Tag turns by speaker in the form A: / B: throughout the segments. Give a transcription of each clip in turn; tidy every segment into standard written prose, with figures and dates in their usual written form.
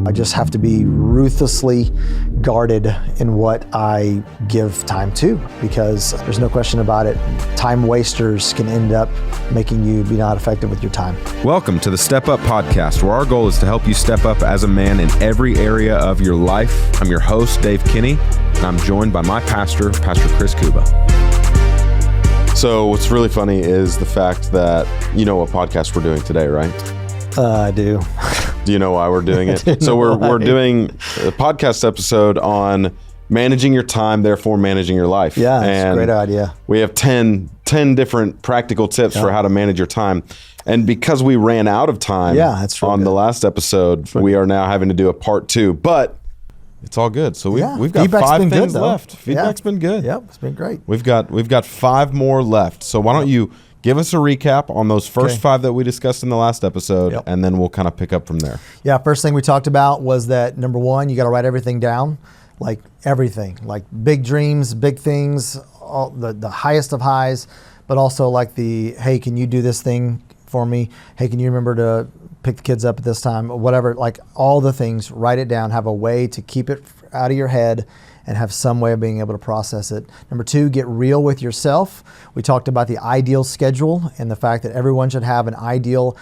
A: I just have to be ruthlessly guarded in what I give time to, because there's no question about it. Time wasters can end up making you be not effective with your time.
B: Welcome to the Step Up Podcast, where our goal is to help you step up as a man in every area of your life. I'm your host, Dave Kinney, and I'm joined by my pastor, Pastor Chris Kouba.
C: So what's really funny is the fact that you know what podcast we're doing today, right?
A: I do.
C: Do you know why we're doing it? So we're doing a podcast episode on managing your time, therefore managing your life.
A: Yeah, it's a great idea.
C: We have 10 different practical tips for how to manage your time. And because we ran out of time on the last episode, we are now having to do a part 2. But it's all good. So we've got
A: Feedback's
C: 5 things
A: good,
C: left. Feedback's been good.
A: Yep, it's been great.
C: We've got 5 more left. So why don't you give us a recap on those first 5 that we discussed in the last episode, and then we'll kind of pick up from there.
A: Yeah, first thing we talked about was that, number 1, you got to write everything down, like everything, like big dreams, big things, all the highest of highs, but also like hey, can you do this thing for me? Hey, can you remember to pick the kids up at this time? Whatever, like all the things, write it down, have a way to keep it out of your head and have some way of being able to process it. Number 2, get real with yourself. We talked about the ideal schedule and the fact that everyone should have an ideal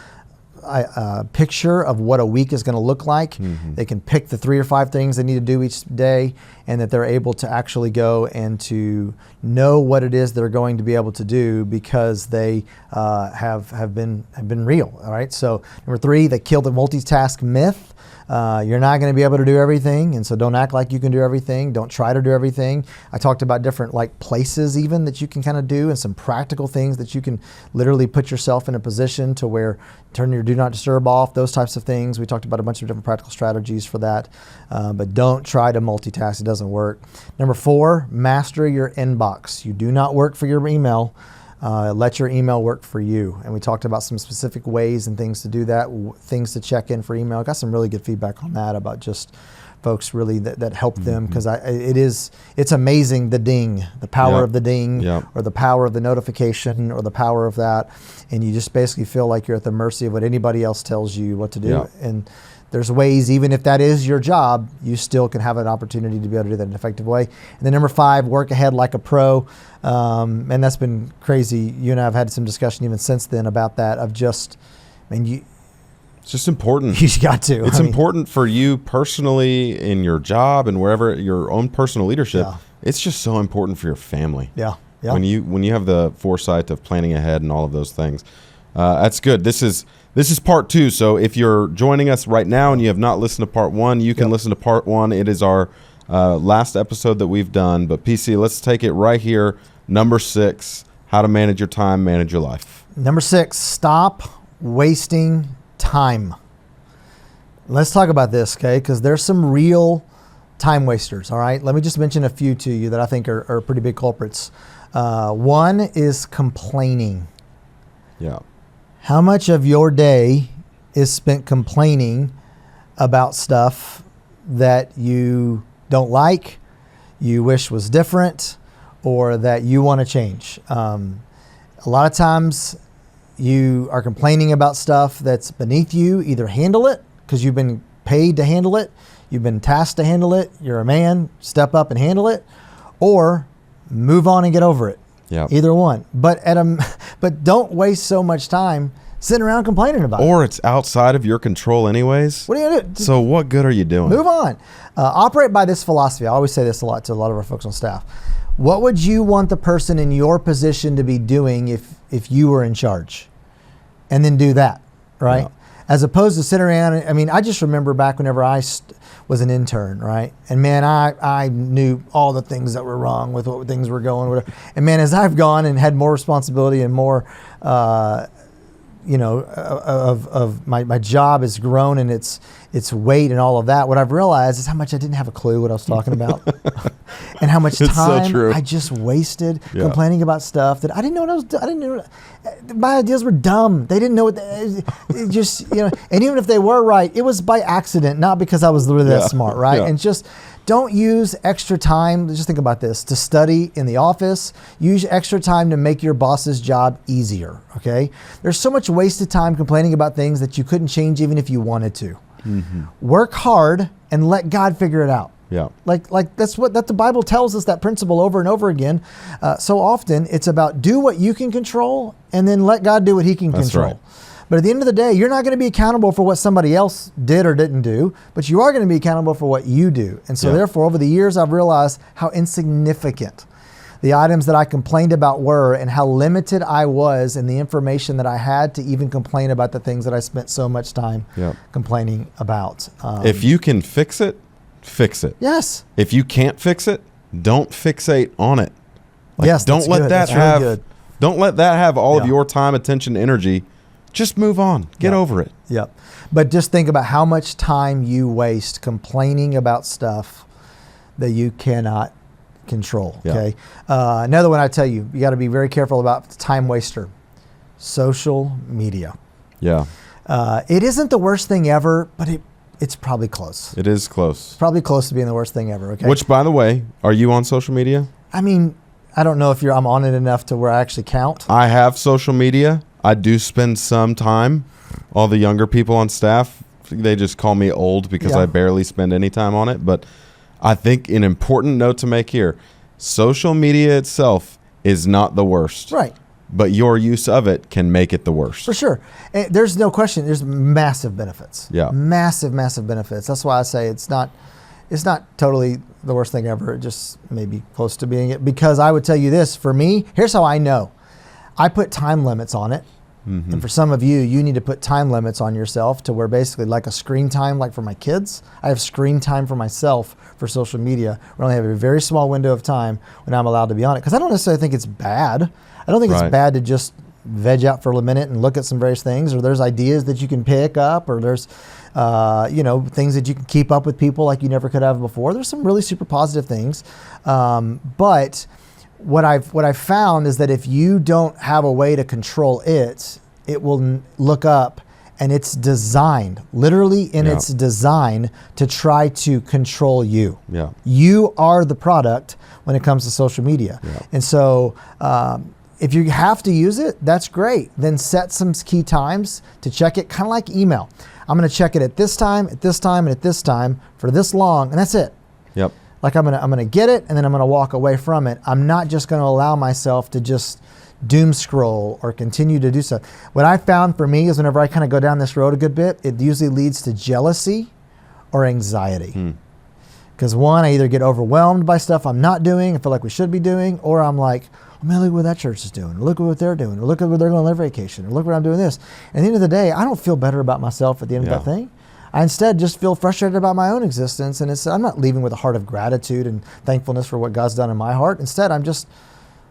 A: picture of what a week is going to look like. Mm-hmm. They can pick the 3 or 5 things they need to do each day, and that they're able to actually go and to know what it is they're going to be able to do because they have been real. All right. So number 3, they kill the multitask myth. You're not going to be able to do everything, and so don't act like you can do everything. Don't try to do everything. I talked about different places even that you can kind of do, and some practical things that you can literally put yourself in a position to where turn your do not disturb off, those types of things. We talked about a bunch of different practical strategies for that, but don't try to multitask. It doesn't work. Number 4, master your inbox. You do not work for your email. Let your email work for you. And we talked about some specific ways and things to do that, things to check in for email. I got some really good feedback on that about just folks really that helped them, because it's amazing the power of the ding, or the power of the notification, or the power of that. And you just basically feel like you're at the mercy of what anybody else tells you what to do. Yeah. And there's ways, even if that is your job, you still can have an opportunity to be able to do that in an effective way. And then number 5, work ahead like a pro. And that's been crazy. You and I have had some discussion even since then about that, of just, it's
C: just important.
A: You got to.
C: It's important for you personally in your job and wherever, your own personal leadership. Yeah. It's just so important for your family.
A: Yeah. Yeah.
C: When you have the foresight of planning ahead and all of those things. That's good. This is part 2. So if you're joining us right now and you have not listened to part 1, you can listen to part 1. It is our last episode that we've done. But PC, let's take it right here. Number 6, how to manage your time, manage your life.
A: Number 6, stop wasting time. Let's talk about this, okay? Because there's some real time wasters, all right? Let me just mention a few to you that I think are pretty big culprits. 1 is complaining.
C: Yeah.
A: How much of your day is spent complaining about stuff that you don't like, you wish was different, or that you want to change? A lot of times you are complaining about stuff that's beneath you. Either handle it because you've been paid to handle it, you've been tasked to handle it, you're a man, step up and handle it, or move on and get over it.
C: Yeah.
A: Either one. But don't waste so much time sitting around complaining about it.
C: Or it's outside of your control anyways.
A: What are you going to do?
C: So what good are you doing?
A: Move on. Operate by this philosophy. I always say this a lot to a lot of our folks on staff. What would you want the person in your position to be doing if you were in charge? And then do that, right? Yeah. As opposed to sitting around. I just remember back whenever I was an intern, right? And man, I knew all the things that were wrong with what things were going. Whatever. And man, as I've gone and had more responsibility and more, of my job has grown and its weight and all of that, what I've realized is how much I didn't have a clue what I was talking about. And how much time I just wasted complaining about stuff that I didn't know what I was doing. I didn't know. My ideas were dumb. They didn't know what it just, and even if they were right, it was by accident, not because I was really that smart, right? Yeah. And just don't use extra time. Just think about this: to study in the office, use extra time to make your boss's job easier. Okay? There's so much wasted time complaining about things that you couldn't change even if you wanted to. Work hard and let God figure it out.
C: Yeah.
A: Like that's what the Bible tells us, that principle over and over again. So often it's about do what you can control and then let God do what he can control.
C: Right.
A: But at the end of the day, you're not going to be accountable for what somebody else did or didn't do, but you are going to be accountable for what you do. And so therefore, over the years, I've realized how insignificant the items that I complained about were and how limited I was in the information that I had to even complain about the things that I spent so much time complaining about.
C: If you can fix it, fix it.
A: Yes.
C: If you can't fix it, don't fixate on it.
A: Yes,
C: don't let that have don't let that have all of your time, attention, energy. Just move on. Get over it.
A: Yep. But just think about how much time you waste complaining about stuff that you cannot control. Okay. Another one I tell you got to be very careful about time waster. Social media.
C: Yeah.
A: It isn't the worst thing ever, but it's probably close.
C: It is close.
A: It's probably close to being the worst thing ever. Okay.
C: Which, by the way, are you on social media?
A: I mean, I don't know if I'm on it enough to where I actually count.
C: I have social media. I do spend some time. All the younger people on staff, they just call me old because I barely spend any time on it. But I think an important note to make here, social media itself is not the worst.
A: Right.
C: But your use of it can make it the worst.
A: For sure. And there's no question. There's massive benefits.
C: Yeah.
A: Massive, massive benefits. That's why I say it's not totally the worst thing ever. It just may be close to being it. Because I would tell you this, for me, here's how I know. I put time limits on it. And for some of you, you need to put time limits on yourself to where basically like a screen time, like for my kids, I have screen time for myself for social media. We only have a very small window of time when I'm allowed to be on it. Because I don't necessarily think it's bad. I don't think it's bad to just veg out for a minute and look at some various things, or there's ideas that you can pick up, or there's things that you can keep up with people like you never could have before. There's some really super positive things. But what I've found is that if you don't have a way to control it, it will look up, and it's designed, literally in its design, to try to control you.
C: Yeah.
A: You are the product when it comes to social media.
C: Yeah.
A: And so if you have to use it, that's great. Then set some key times to check it, kind of like email. I'm going to check it at this time, at this time, and at this time for this long, and that's it.
C: Yep.
A: Like I'm gonna get it, and then I'm gonna walk away from it. I'm not just gonna allow myself to just doom scroll or continue to do so. What I found for me is whenever I kind of go down this road a good bit, it usually leads to jealousy or anxiety. Because one, I either get overwhelmed by stuff I'm not doing, I feel like we should be doing, or I'm like, oh man, look what that church is doing, or look at what they're doing, or look at where they're going on their vacation, or look where I'm doing this. And at the end of the day, I don't feel better about myself at the end of that thing. I instead just feel frustrated about my own existence, and I'm not leaving with a heart of gratitude and thankfulness for what God's done in my heart. Instead, I'm just,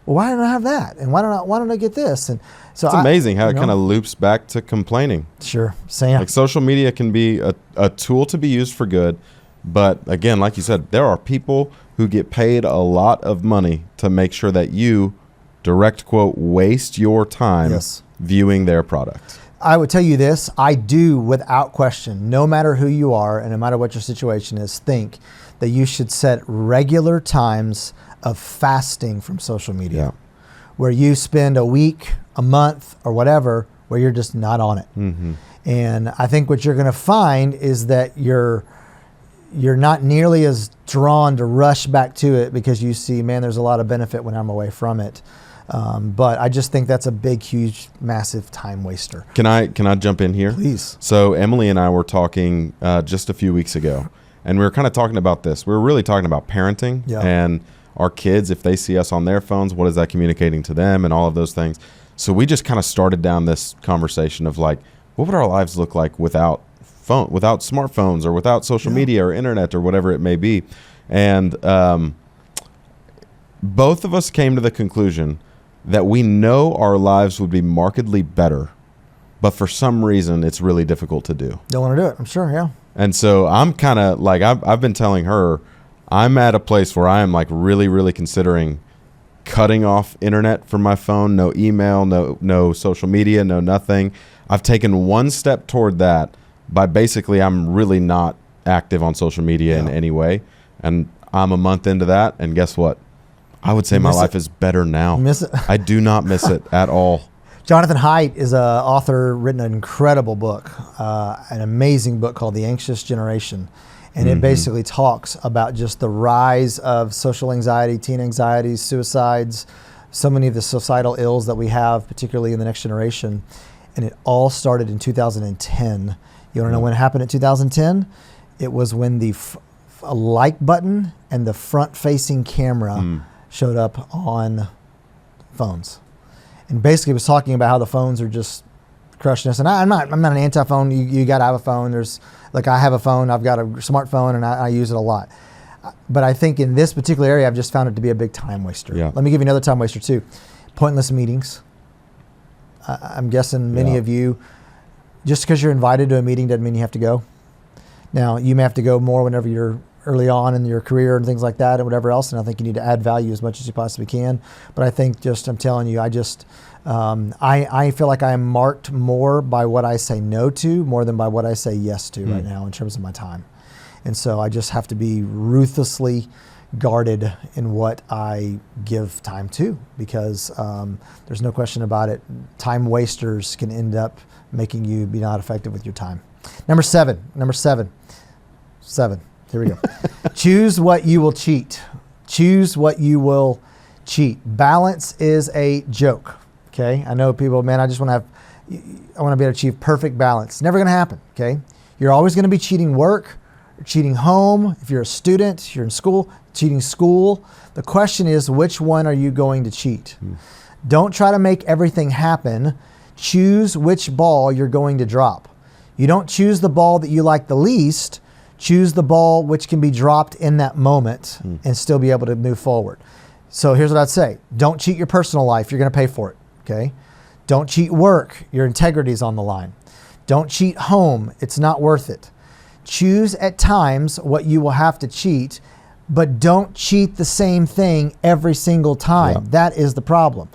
A: well, why don't I have that? And why don't I get this? And so
C: it's amazing how it kind of loops back to complaining.
A: Sure, Sam.
C: Like social media can be a tool to be used for good, but again, like you said, there are people who get paid a lot of money to make sure that you, direct quote, waste your time viewing their product.
A: I would tell you this, I do without question, no matter who you are and no matter what your situation is, think that you should set regular times of fasting from social media, where you spend a week, a month, or whatever, where you're just not on it. And I think what you're going to find is that you're not nearly as drawn to rush back to it because you see, man, there's a lot of benefit when I'm away from it. But I just think that's a big, huge, massive time waster.
C: Can I jump in here?
A: Please.
C: So Emily and I were talking just a few weeks ago, and we were kind of talking about this. We were really talking about parenting and our kids, if they see us on their phones, what is that communicating to them and all of those things. So we just kind of started down this conversation of like, what would our lives look like without smartphones or without social media or internet or whatever it may be. And both of us came to the conclusion that we know our lives would be markedly better, but for some reason it's really difficult to do.
A: Don't want to do it, I'm sure, yeah.
C: And so I'm kind of like, I've been telling her, I'm at a place where I am like really, really considering cutting off internet from my phone, no email, no social media, no nothing. I've taken one step toward that by basically I'm really not active on social media in any way. And I'm a month into that, and guess what? I would say my life is better now.
A: You miss it?
C: I do not miss it at all.
A: Jonathan Haidt is an author, written an incredible book, an amazing book called The Anxious Generation. And it basically talks about just the rise of social anxiety, teen anxiety, suicides, so many of the societal ills that we have, particularly in the next generation. And it all started in 2010. You want to know when it happened in 2010? It was when the a like button and the front-facing camera showed up on phones. And basically it was talking about how the phones are just crushing us. And I'm not an anti-phone. You got to have a phone. I have a phone. I've got a smartphone, and I use it a lot. But I think in this particular area, I've just found it to be a big time waster.
C: Yeah.
A: Let me give you another time waster too. Pointless meetings. I'm guessing many of you, just because you're invited to a meeting doesn't mean you have to go. Now, you may have to go more whenever you're early on in your career and things like that and whatever else. And I think you need to add value as much as you possibly can. But I think I'm telling you, I feel like I am marked more by what I say no to more than by what I say yes to right now in terms of my time. And so I just have to be ruthlessly guarded in what I give time to, because there's no question about it. Time wasters can end up making you be not effective with your time. Number seven. Here we go. Choose what you will cheat. Choose what you will cheat. Balance is a joke. Okay. I know people, man, I want to be able to achieve perfect balance. Never going to happen. Okay. You're always going to be cheating work, or cheating home. If you're a student, if you're in school, cheating school. The question is, which one are you going to cheat? Don't try to make everything happen. Choose which ball you're going to drop. You don't choose the ball that you like the least. Choose the ball which can be dropped in that moment and still be able to move forward. So here's what I'd say. Don't cheat your personal life. You're going to pay for it. Okay. Don't cheat work. Your integrity is on the line. Don't cheat home. It's not worth it. Choose at times what you will have to cheat, but don't cheat the same thing every single time.
C: Yeah.
A: That is the problem.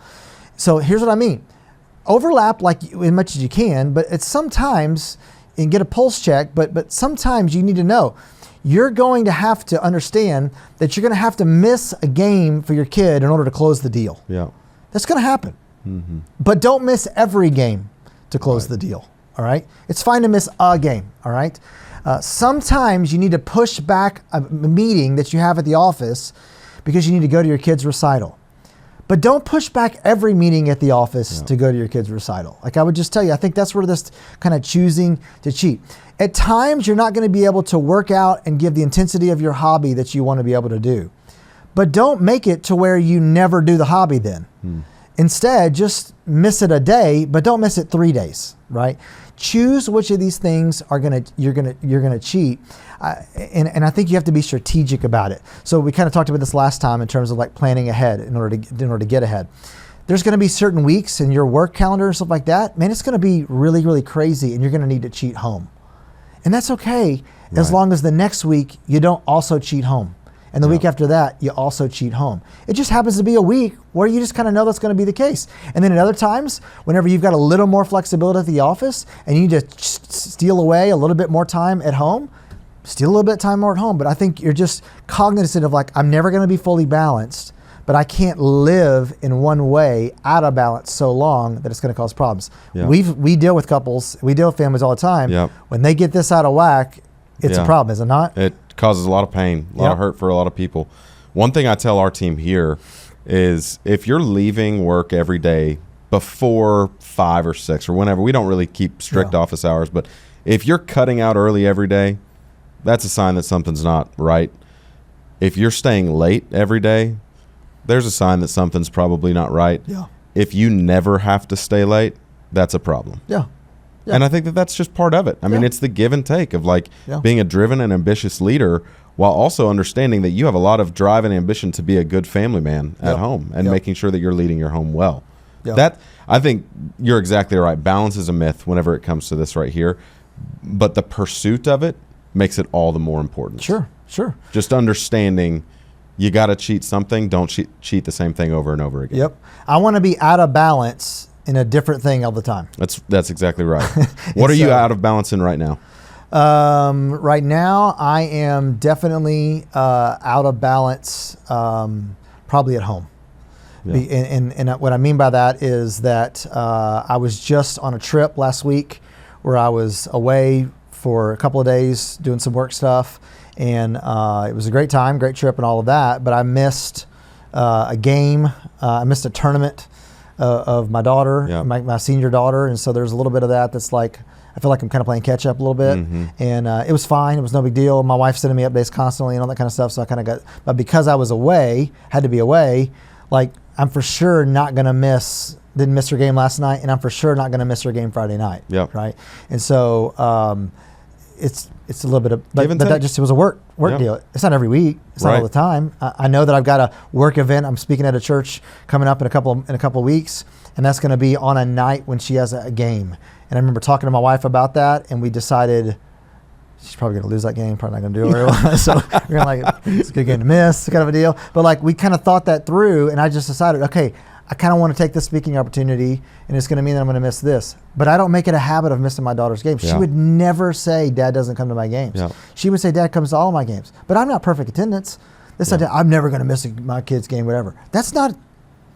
A: So here's what I mean. Overlap like as much as you can, but it's sometimes, and get a pulse check, but sometimes you need to know you're going to have to understand that you're going to have to miss a game for your kid in order to close the deal.
C: Yeah.
A: That's going to happen. But don't miss every game to close the deal. All right. It's fine to miss a game. All right. Sometimes you need to push back a meeting that you have at the office because you need to go to your kid's recital. But don't push back every meeting at the office to go to your kid's recital. Like I would just tell you, I think that's where this kind of choosing to cheat. At times, you're not going to be able to work out and give the intensity of your hobby that you want to be able to do. But don't make it to where you never do the hobby then. Instead, just miss it a day, but don't miss it 3 days, right? Choose which of these things you're gonna cheat, and I think you have to be strategic about it. So we kind of talked about this last time in terms of like planning ahead in order to get ahead. There's going to be certain weeks in your work calendar and stuff like that. Man, it's going to be really, really crazy, and you're going to need to cheat home, and that's okay as long as the next week you don't also cheat home. And the week after that, you also cheat home. It just happens to be a week where you just kind of know that's going to be the case. And then at other times, whenever you've got a little more flexibility at the office and you need to steal away a little bit more time at home, steal a little bit of time more at home. But I think you're just cognizant of like, I'm never going to be fully balanced, but I can't live in one way out of balance so long that it's going to cause problems.
C: Yeah.
A: We deal with couples, we deal with families all the time.
C: Yep.
A: When they get this out of whack, it's a problem, is it not?
C: It causes a lot of pain, a lot of hurt for a lot of people. One thing I tell our team here is if you're leaving work every day before 5 or 6 or whenever, we don't really keep strict office hours, but if you're cutting out early every day, that's a sign that something's not right. If you're staying late every day, there's a sign that something's probably not right.
A: Yeah.
C: If you never have to stay late, that's a problem.
A: Yeah. Yeah.
C: And I think that that's just part of it. I mean, it's the give and take of like being a driven and ambitious leader while also understanding that you have a lot of drive and ambition to be a good family man at home and making sure that you're leading your home well. That, I think you're exactly right. Balance is a myth whenever it comes to this right here, but the pursuit of it makes it all the more important.
A: Sure.
C: Just understanding you got to cheat something. Don't cheat the same thing over and over again.
A: Yep. I want to be out of balance in a different thing all the time.
C: That's exactly right. What are you out of balance in right now?
A: Right now, I am definitely out of balance, probably at home. And what I mean by that is that I was just on a trip last week where I was away for a couple of days doing some work stuff, and it was a great time, great trip and all of that, but I missed a game. I missed a tournament of my daughter, my senior daughter, and so there's a little bit of that that's like, I feel like I'm kind of playing catch up a little bit, and it was fine. It was no big deal. My wife's sending me updates constantly and all that kind of stuff, so I kind of got, but because I was away, had to be away, like I'm for sure not going to didn't miss her game last night, and I'm for sure not going to miss her game Friday night, right? And so it's a little bit of, but that just, it was a work deal. It's not every week. It's not all the time. I know that I've got a work event. I'm speaking at a church coming up in a couple of weeks, and that's going to be on a night when she has a game. And I remember talking to my wife about that, and we decided she's probably going to lose that game, probably not going to do very well. So we're going to it's a good game to miss, kind of a deal. But like we kind of thought that through, and I just decided, okay, I kind of want to take this speaking opportunity, and it's going to mean that I'm going to miss this. But I don't make it a habit of missing my daughter's games. She would never say, Dad doesn't come to my games. She would say, Dad comes to all my games. But I'm not perfect attendance. I'm never going to miss my kid's game, whatever. That's not,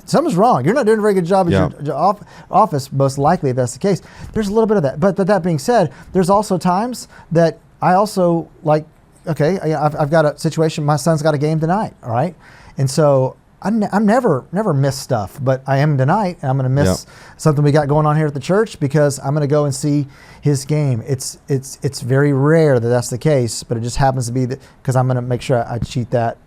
A: something's wrong. You're not doing a very good job at your office, most likely, if that's the case. There's a little bit of that. But that being said, there's also times that I also like, okay, I've got a situation, my son's got a game tonight, all right? And so I'm never miss stuff, but I am tonight, and I'm going to miss something we got going on here at the church because I'm going to go and see his game. It's very rare that that's the case, but it just happens to be that because I'm going to make sure I cheat that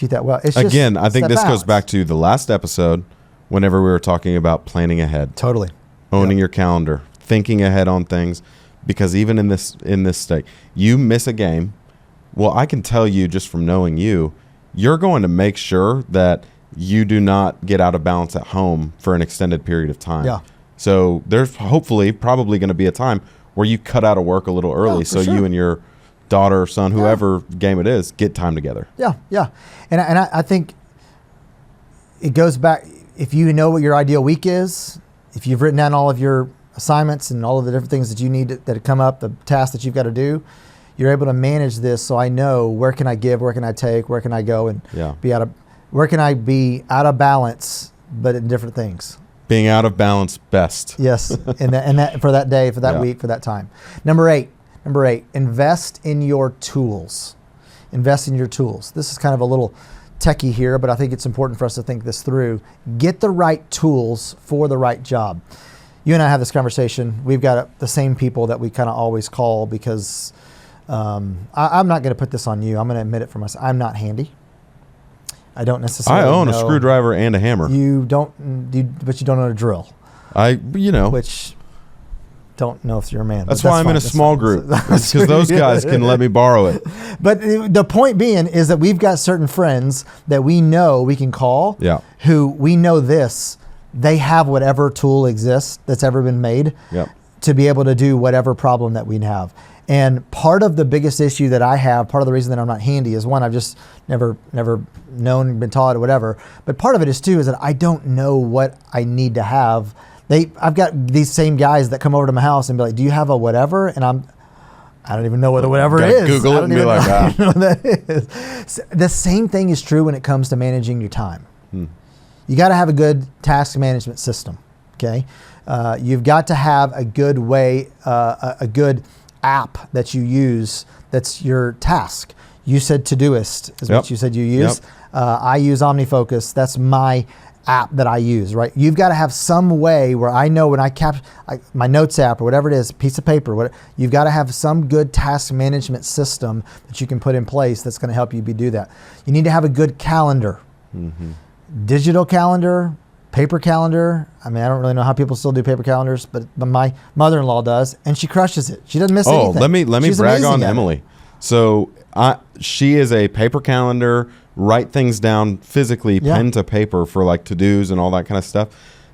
A: well. It's just,
C: again, I think this
A: balance.
C: goes back to the last episode whenever we were talking about planning ahead.
A: Totally.
C: Owning your calendar, thinking ahead on things, because even in this state, you miss a game. Well, I can tell you just from knowing you're going to make sure that you do not get out of balance at home for an extended period of time.
A: Yeah.
C: So there's probably going to be a time where you cut out of work a little early so you and your daughter or son, whoever game it is, get time together.
A: Yeah. And I think it goes back, if you know what your ideal week is, if you've written down all of your assignments and all of the different things that you need that come up, the tasks that you've got to do, you're able to manage this. So I know where can I give, where can I take, where can I go and where can I be out of balance, but in different things.
C: Being out of balance best.
A: Yes, and that for that day, for that week, for that time. Number eight, invest in your tools. Invest in your tools. This is kind of a little techie here, but I think it's important for us to think this through. Get the right tools for the right job. You and I have this conversation. We've got the same people that we kind of always call because I'm not going to put this on you. I'm going to admit it for myself. I'm not handy. I don't necessarily
C: I own
A: know.
C: a screwdriver and a hammer.
A: But you don't own a drill. Which don't know if you're a man.
C: That's why I'm in a small group. Because those guys can let me borrow it.
A: But the point being is that we've got certain friends that we know we can call. Who we know they have whatever tool exists that's ever been made to be able to do whatever problem that we have. And part of the biggest issue that I have, part of the reason that I'm not handy is one, I've just never known, been taught or whatever. But part of it is too, is that I don't know what I need to have. I've got these same guys that come over to my house and be like, do you have a whatever? And I don't even know what the whatever is.
C: Google it and be like,
A: I don't know what that is. The same thing is true when it comes to managing your time. You got to have a good task management system. Okay. You've got to have a good way, a good app that you use that's your task. You said Todoist is what you said you use. I use OmniFocus. That's my app that I use, right? You've got to have some way where I know when my notes app or whatever it is, piece of paper, you've got to have some good task management system that you can put in place that's going to help you do that. You need to have a good calendar. Digital calendar, paper calendar. I mean, I don't really know how people still do paper calendars, but my mother-in-law does, and she crushes it. She doesn't miss anything.
C: Let me
A: She's
C: brag
A: amazing
C: on
A: at it.
C: Emily. So she is a paper calendar, write things down physically, pen to paper for like to-dos and all that kind of stuff.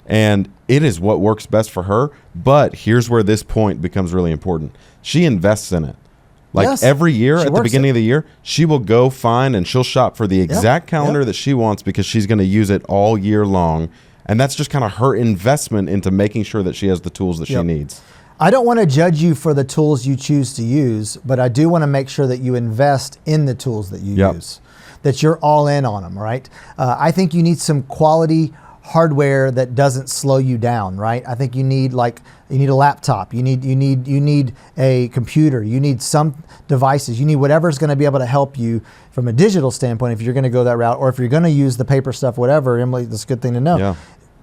C: And it is what works best for her. But here's where this point becomes really important. She invests in it. Like every year at the beginning of the year, she will go find and she'll shop for the exact calendar that she wants because she's going to use it all year long. And that's just kind of her investment into making sure that she has the tools that she needs.
A: I don't want to judge you for the tools you choose to use, but I do want to make sure that you invest in the tools that you use, that you're all in on them, right? I think you need some quality hardware that doesn't slow you down, right? I think you need a laptop, you need a computer, you need some devices, you need whatever's going to be able to help you from a digital standpoint if you're going to go that route, or if you're going to use the paper stuff, whatever. Emily, that's a good thing to know.
C: Yeah.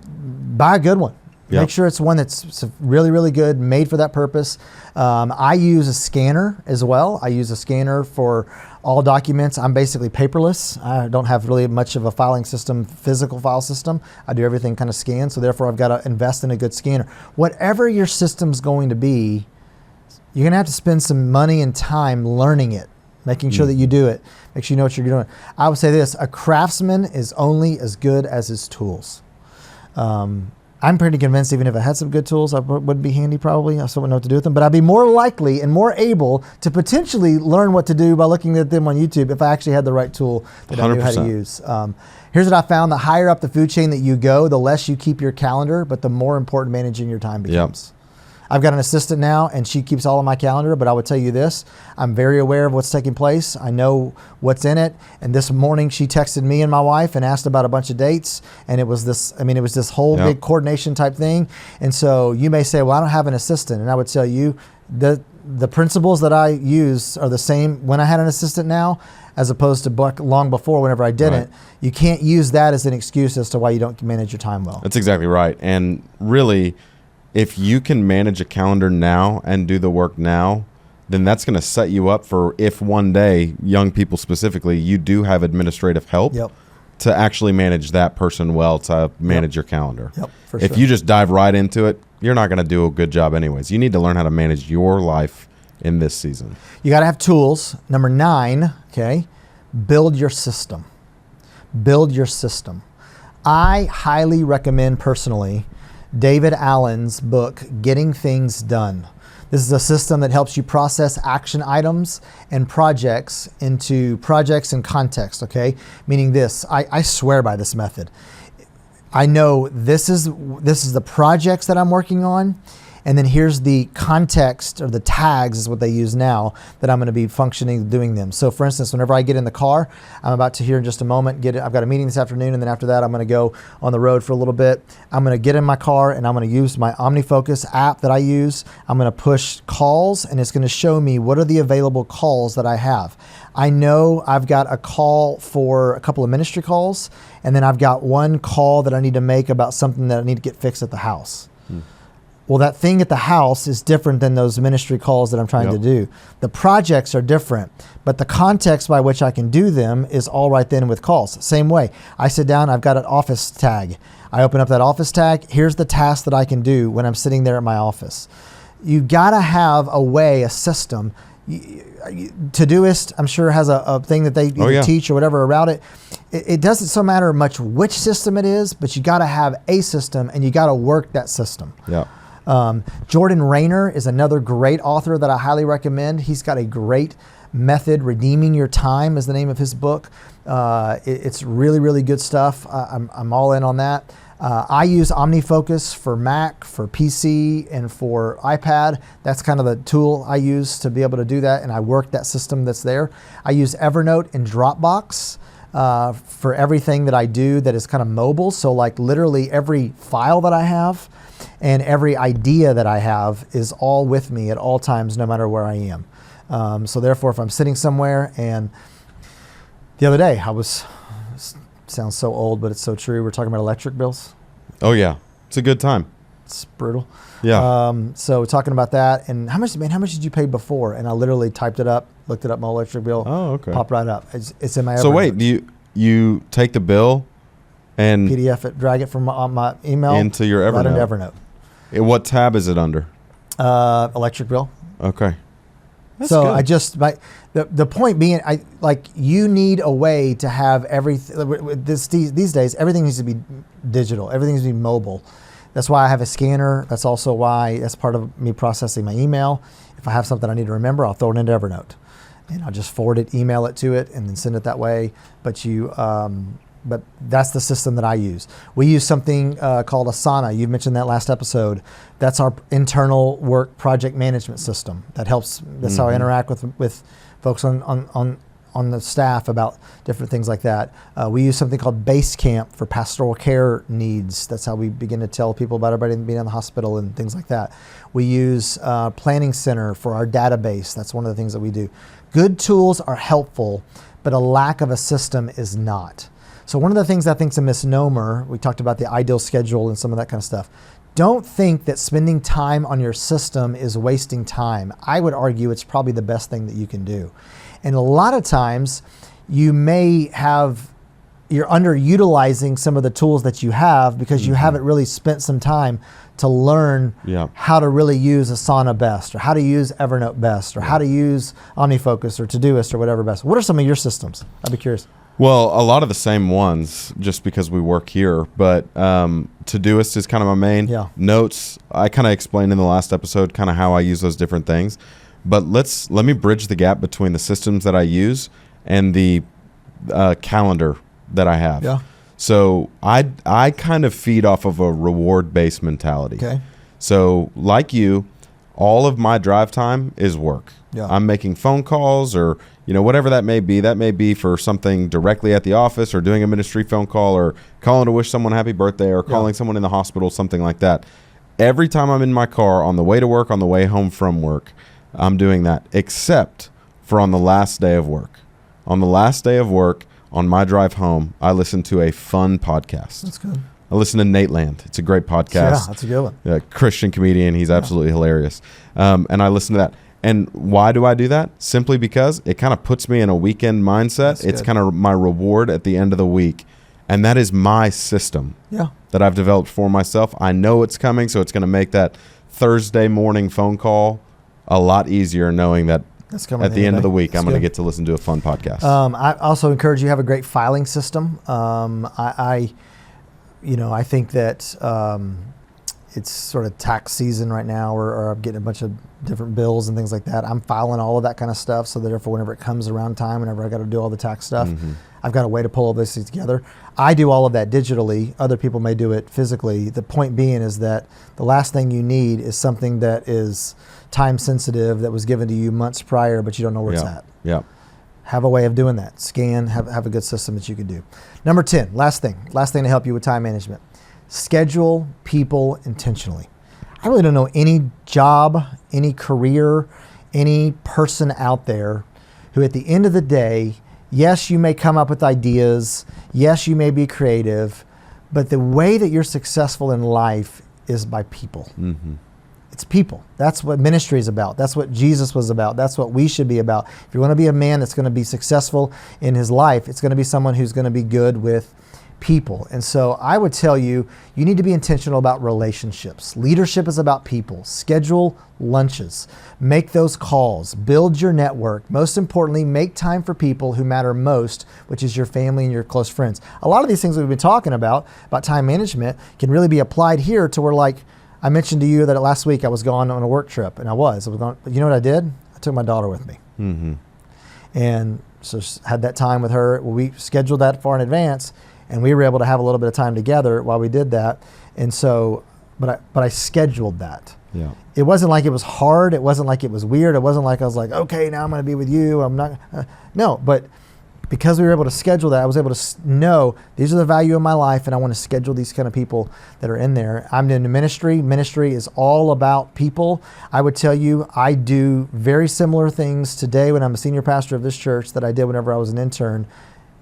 A: Buy a good one.
C: Yep.
A: Make sure it's one that's really, really good, made for that purpose. I use a scanner as well. I use a scanner for all documents. I'm basically paperless. I don't have really much of a filing system, physical file system. I do everything kind of scanned, so therefore I've got to invest in a good scanner. Whatever your system's going to be, you're going to have to spend some money and time learning it, making sure that you do it. Make sure you know what you're doing. I would say this: a craftsman is only as good as his tools. I'm pretty convinced even if I had some good tools, I would be handy probably. I still wouldn't know what to do with them. But I'd be more likely and more able to potentially learn what to do by looking at them on YouTube if I actually had the right tool that 100%. I knew how to use. Here's what I found. The higher up the food chain that you go, the less you keep your calendar, but the more important managing your time becomes. Yep. I've got an assistant now, and she keeps all of my calendar, but I would tell you this: I'm very aware of what's taking place. I know what's in it. And this morning she texted me and my wife and asked about a bunch of dates, and it was this whole big coordination type thing. And so you may say, well, I don't have an assistant. And I would tell you the principles that I use are the same when I had an assistant now as opposed to long before whenever I didn't. Right. You can't use that as an excuse as to why you don't manage your time well.
C: That's exactly right. And really, if you can manage a calendar now and do the work now, then that's going to set you up for if one day, young people specifically, you do have administrative help to actually manage that person well, to manage your calendar. If you just dive right into it, you're not going to do a good job anyways. You need to learn how to manage your life in this season.
A: You got to have tools. Number 9, build your system. Build your system. I highly recommend personally David Allen's book, Getting Things Done. This is a system that helps you process action items and projects into projects and context, Meaning this, I swear by this method. I know this is the projects that I'm working on, and then here's the context, or the tags is what they use now, that I'm going to be functioning doing them. So for instance, whenever I get in the car, I'm about to here in just a moment, I've got a meeting this afternoon, and then after that I'm going to go on the road for a little bit. I'm going to get in my car and I'm going to use my OmniFocus app that I use. I'm going to push calls, and it's going to show me what are the available calls that I have. I know I've got a call for a couple of ministry calls, and then I've got one call that I need to make about something that I need to get fixed at the house. Well, that thing at the house is different than those ministry calls that I'm trying to do. The projects are different, but the context by which I can do them is all right then with calls. Same way, I sit down, I've got an office tag. I open up that office tag, here's the task that I can do when I'm sitting there at my office. You've got to have a way, a system. Todoist, I'm sure, has a thing that they either teach or whatever around it. It doesn't so matter much which system it is, but you got to have a system, and you got to work that system. Jordan Rayner is another great author that I highly recommend. He's got a great method. Redeeming Your Time is the name of his book. It's really, really good stuff. I'm all in on that. I use OmniFocus for Mac, for PC, and for iPad. That's kind of the tool I use to be able to do that, and I work that system that's there. I use Evernote and Dropbox for everything that I do that is kind of mobile. So like literally every file that I have and every idea that I have is all with me at all times, no matter where I am. So therefore, if I'm sitting somewhere, and the other day sounds so old, but it's so true. We're talking about electric bills.
C: Oh yeah, it's a good time.
A: It's brutal.
C: Yeah.
A: So talking about that, and how much did you pay before? And I literally typed it up, looked it up, my electric bill.
C: Oh, okay.
A: Popped right up. It's in my Evernote.
C: So wait, do you take the bill and
A: PDF it, drag it from my email
C: into your Evernote?
A: Right into Evernote.
C: What tab is it under?
A: Electric bill.
C: Okay. That's
A: so
C: good.
A: The point being, you need a way to have everything. These days, everything needs to be digital. Everything needs to be mobile. That's why I have a scanner. That's also why that's part of me processing my email. If I have something I need to remember, I'll throw it into Evernote, and I'll just forward it, email it to it, and then send it that way. But that's the system that I use. We use something called Asana. You mentioned that last episode. That's our internal work project management system. That helps. That's how I interact with folks on on the staff about different things like that. We use something called Base Camp for pastoral care needs. That's how we begin to tell people about everybody being in the hospital and things like that. We use Planning Center for our database. That's one of the things that we do. Good tools are helpful, but a lack of a system is not. So one of the things I think is a misnomer, we talked about the ideal schedule and some of that kind of stuff. Don't think that spending time on your system is wasting time. I would argue it's probably the best thing that you can do. And a lot of times you're underutilizing some of the tools that you have because you haven't really spent some time to learn how to really use Asana best, or how to use Evernote best, or how to use OmniFocus or Todoist or whatever best. What are some of your systems? I'd be curious.
C: Well, a lot of the same ones, just because we work here, but Todoist is kind of my main.
A: Yeah. Notes,
C: I kind of explained in the last episode kind of how I use those different things. But let me bridge the gap between the systems that I use and the calendar that I have.
A: Yeah.
C: So I kind of feed off of a reward-based mentality.
A: Okay.
C: So like you, all of my drive time is work.
A: Yeah.
C: I'm making phone calls or whatever that may be. That may be for something directly at the office, or doing a ministry phone call, or calling to wish someone happy birthday, or calling someone in the hospital, something like that. Every time I'm in my car on the way to work, on the way home from work, I'm doing that, except for on the last day of work. On the last day of work, on my drive home, I listen to a fun podcast.
A: That's good.
C: I listen to Nate Land. It's a great podcast.
A: Yeah, that's a good one.
C: A Christian comedian. He's absolutely hilarious. And I listen to that. And why do I do that? Simply because it kind of puts me in a weekend mindset. It's kind of my reward at the end of the week. And that is my system that I've developed for myself. I know it's coming, so it's going to make that Thursday morning phone call a lot easier, kning that at the end of the week, I'm going to get to listen to a fun podcast.
A: I also encourage you to have a great filing system. I think that it's sort of tax season right now, or I'm getting a bunch of different bills and things like that. I'm filing all of that kind of stuff, so that therefore whenever it comes around time, whenever I got to do all the tax stuff, I've got a way to pull all these things together. I do all of that digitally. Other people may do it physically. The point being is that the last thing you need is something that is time sensitive, that was given to you months prior, but you don't know where it's at.
C: Yeah.
A: Have a way of doing that. Scan, have a good system that you can do. Number 10, last thing to help you with time management. Schedule people intentionally. I really don't know any job, any career, any person out there who at the end of the day, yes, you may come up with ideas, yes, you may be creative, but the way that you're successful in life is by people.
C: Mm-hmm.
A: It's people. That's what ministry is about. That's what Jesus was about. That's what we should be about. If you want to be a man that's going to be successful in his life, it's going to be someone who's going to be good with people. And so I would tell you, you need to be intentional about relationships. Leadership is about people. Schedule lunches. Make those calls. Build your network. Most importantly, make time for people who matter most, which is your family and your close friends. A lot of these things that we've been talking about time management, can really be applied here to where, like, I mentioned to you that last week I was going on a work trip, and I was going, but you know what I did? I took my daughter with me.
C: Mm-hmm.
A: And so had that time with her. Well, we scheduled that far in advance, and we were able to have a little bit of time together while we did that. And so, but I scheduled that.
C: Yeah.
A: It wasn't like it was hard. It wasn't like it was weird. It wasn't like I was like, okay, now I'm going to be with you. I'm not. No, but because we were able to schedule that, I was able to know these are the value of my life, and I want to schedule these kind of people that are in there. I'm into ministry. Ministry is all about people. I would tell you, I do very similar things today when I'm a senior pastor of this church that I did whenever I was an intern.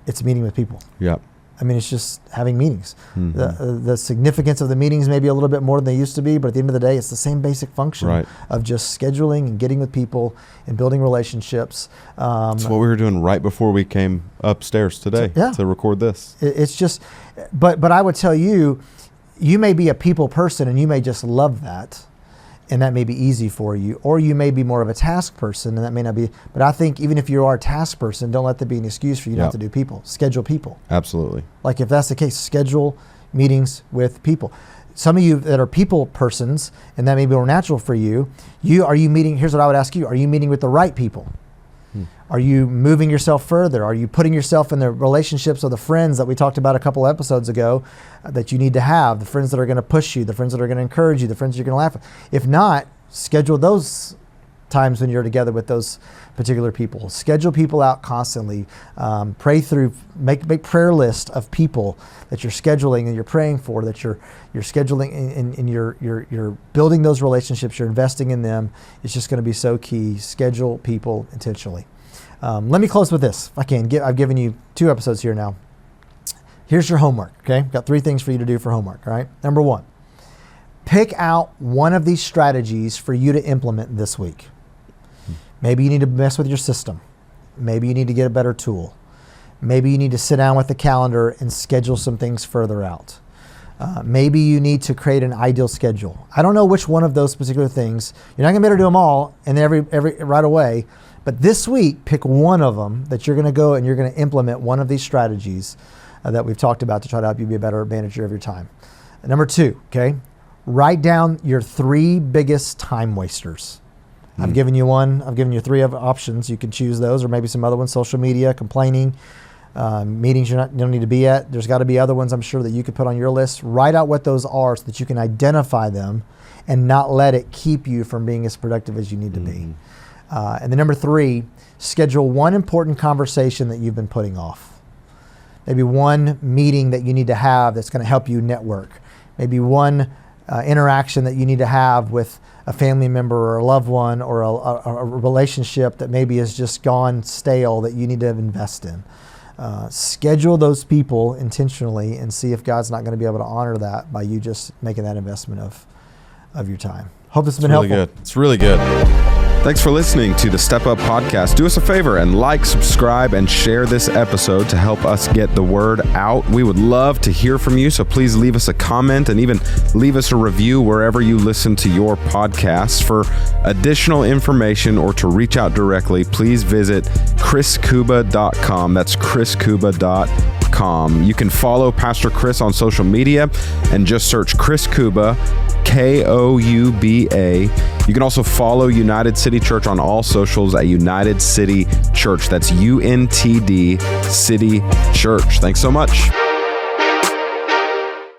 A: It's meeting with people.
C: Yeah.
A: I mean, it's just having meetings.
C: Mm-hmm.
A: The significance of the meetings may be a little bit more than they used to be, but at the end of the day, it's the same basic function of just scheduling and getting with people and building relationships.
C: That's what we were doing right before we came upstairs today to record this.
A: It's just, but I would tell you, you may be a people person and you may just love that, and that may be easy for you, or you may be more of a task person and that may not be. But I think even if you are a task person, don't let that be an excuse for you not to do people. Schedule people.
C: Absolutely.
A: Like if that's the case, schedule meetings with people. Some of you that are people persons, and that may be more natural for you, are you meeting, here's what I would ask you, are you meeting with the right people? Are you moving yourself further? Are you putting yourself in the relationships of the friends that we talked about a couple episodes ago that you need to have, the friends that are going to push you, the friends that are going to encourage you, the friends you're going to laugh with? If not, schedule those times when you're together with those particular people. Schedule people out constantly. Pray through, make prayer list of people that you're scheduling and you're praying for, that you're scheduling and you're building those relationships, you're investing in them. It's just going to be so key. Schedule people intentionally. Let me close with this. If I can. I've given you 2 episodes here now. Here's your homework, okay? Got 3 things for you to do for homework, all right? Number 1, pick out one of these strategies for you to implement this week. Maybe you need to mess with your system. Maybe you need to get a better tool. Maybe you need to sit down with the calendar and schedule some things further out. Maybe you need to create an ideal schedule. I don't know which one of those particular things. You're not gonna be able to do them all and every right away, but this week, pick one of them that you're gonna go and you're gonna implement one of these strategies that we've talked about to try to help you be a better manager of your time. Number 2, okay? Write down your 3 biggest time wasters. I've given you one. I've given you 3 other options. You can choose those, or maybe some other ones. Social media, complaining, meetings you don't need to be at. There's got to be other ones I'm sure that you could put on your list. Write out what those are so that you can identify them and not let it keep you from being as productive as you need to be. And then number 3, schedule one important conversation that you've been putting off. Maybe one meeting that you need to have that's going to help you network. Maybe one interaction that you need to have with a family member or a loved one, or a relationship that maybe has just gone stale that you need to invest in. Schedule those people intentionally and see if God's not going to be able to honor that by you just making that investment of your time. Hope this has been helpful.
C: Good. It's really good.
B: Thanks for listening to the Step Up Podcast. Do us a favor and like, subscribe, and share this episode to help us get the word out. We would love to hear from you, so please leave us a comment and even leave us a review wherever you listen to your podcasts. For additional information or to reach out directly, please visit chriskouba.com. That's chriskouba.com. You can follow Pastor Chris on social media and just search Chris Kouba, Kouba. You can also follow United City Church on all socials at United City Church. That's UNTD City Church. Thanks so much.